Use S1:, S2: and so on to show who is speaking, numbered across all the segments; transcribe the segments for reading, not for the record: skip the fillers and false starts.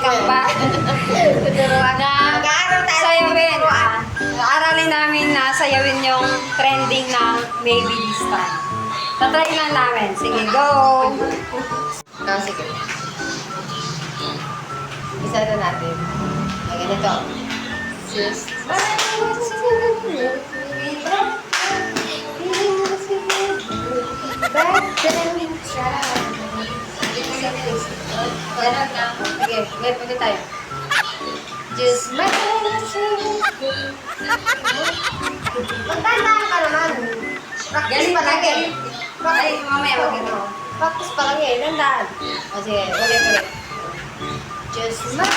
S1: ikaw pa. Tuturuan na.
S2: Mag-aaral tayo.
S1: Sayawin. Aralin namin na sayawin yung trending ng Maybe This Time. Tatry lang namin. Sige, go!
S2: Sige. Isa na natin. Ay, ganito. Just Sige, wait, pwede tayo. Just magtandaan ka naman. Practice
S1: Galing
S2: pa lang eh.
S1: Ay, mamaya wag ito.
S2: Practice pa lang eh. Tandaan. O sige, ulit. Just my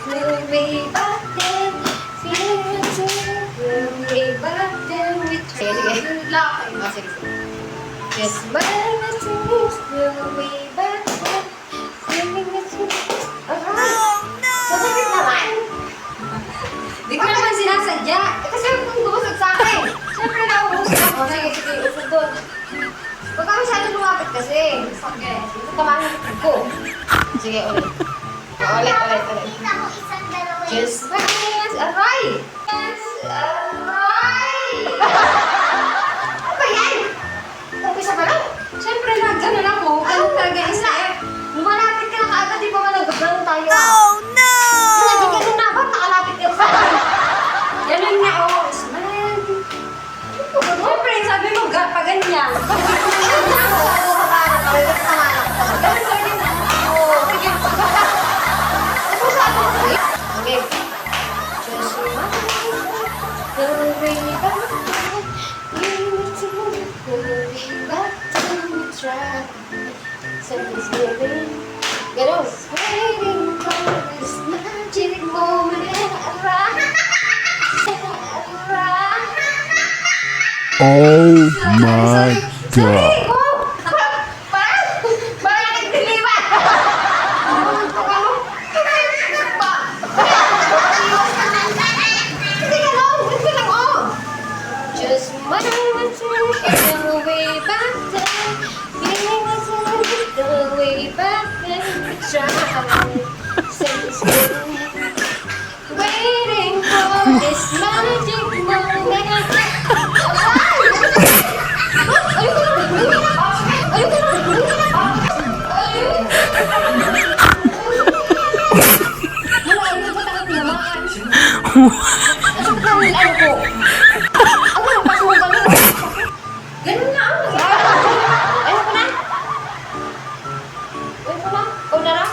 S2: will be back then. Feelings will be back then. Sige, sige. O sige. Just my will be back then. Feelings will be Sasakit naman.
S1: Di ko naman sinasadya.
S2: Kasi kung gumusog sa akin.
S1: Siyempre nauubos ako.
S2: O sige, sige. Usog doon. Huwag ka masyadong lumapit kasi.
S1: Okay.
S2: Tamaan yung likod ko. Sige, ulit. Ulit. Just dance. Aray! Aray! Ano ba yan? Umpisa pa lang.
S1: Siyempre nagganon ako. Ganun talaga yung step.
S2: Lumalapit ka na kaagad, di ba nga nagagano tayo?
S3: Oh no!
S2: Hindi ka na ba? Nakalapit ka sa akin.
S1: Ganun nga, oh. Smile. Siyempre, sabi mo, pa ganyan.
S2: Okay. Just Ganun. Waiting for this magic moment.
S3: Oh my god.
S2: Just my the way back then, feeling the way back then, waiting for this magic moment. Ganun na ako. Ayoko na. Ikaw na lang.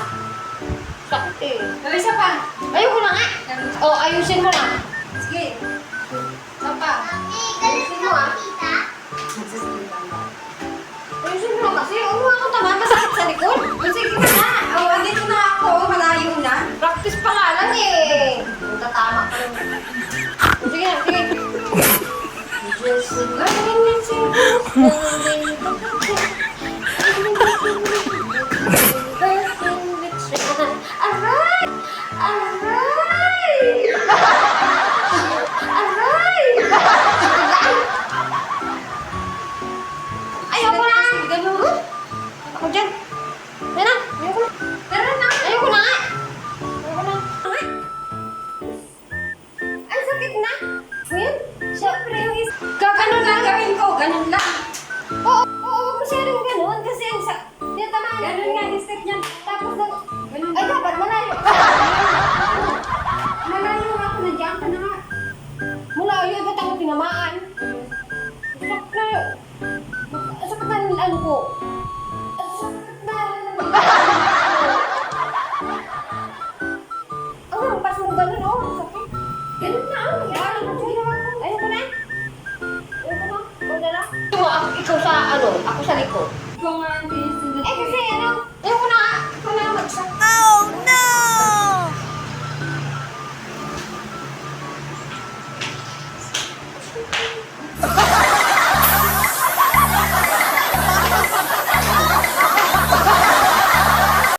S2: Sakit eh.
S1: May isa pa.
S2: Ayoko na nga. Oh, ayusin mo na.
S1: Sige. Isa pa.
S2: Ayusin mo ah. Ayusin mo na kasi. Huwag mo akong tama. Masakit sa likod.
S1: Sige ka na. Oh, andito na ako. Malayo na.
S2: Practice pa nga lang eh. Tatama ka lang. Sige na, sige. Just Alright!